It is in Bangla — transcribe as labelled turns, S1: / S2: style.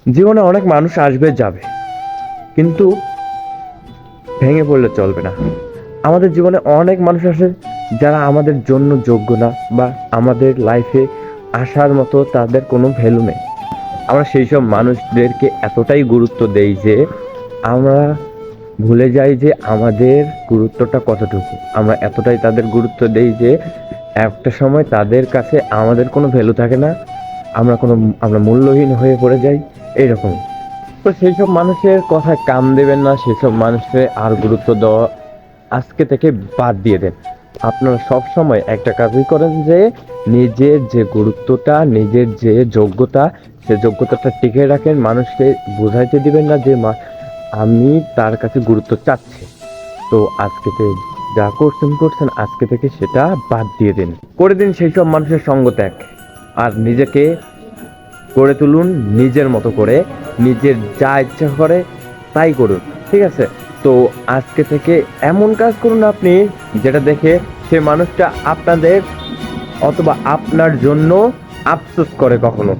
S1: জীবনে অনেক মানুষ আসবে যাবে, কিন্তু ভেঙে পড়লে চলবে না। আমাদের জীবনে অনেক মানুষ আসে যারা আমাদের জন্য যোগ্য না, বা আমাদের লাইফে আসার মতো তাদের কোনো ভ্যালু নেই। আমরা সেই সব মানুষদেরকে এতটাই গুরুত্ব দেই যে আমরা ভুলে যাই যে আমাদের গুরুত্বটা কতটুকু। আমরা এতটাই তাদের গুরুত্ব দেই যে একটা সময় তাদের কাছে আমাদের কোনো ভ্যালু থাকে না, আমরা মূল্যহীন হয়ে পড়ে যাই, এইরকম। তো সেই সব মানুষের কথায় কান দেবেন না, সেসব মানুষকে আর গুরুত্ব দেওয়া আজকে থেকে বাদ দিয়ে দেন। আপনারা সব সময় একটা কাজই করেন যে নিজের যে গুরুত্বটা, নিজের যে যোগ্যতা, সে যোগ্যতাটা টিকে রাখেন। মানুষকে বোঝাইতে দিবেন না যে আমি তার কাছে গুরুত্ব চাচ্ছি। তো আজকে যা করছেন করছেন, আজকে থেকে সেটা বাদ দিয়ে দিন, করে দিন সেই সব মানুষের সঙ্গ ত্যাগ। আর নিজেকে গড়ে তুলুন নিজের মতো করে, নিজের যা ইচ্ছা করে তাই করুন, ঠিক আছে? তো আজকে থেকে এমন কাজ করুন আপনি, যেটা দেখে সে মানুষটা আপনাদের অথবা আপনার জন্য আফসোস করে কখনো।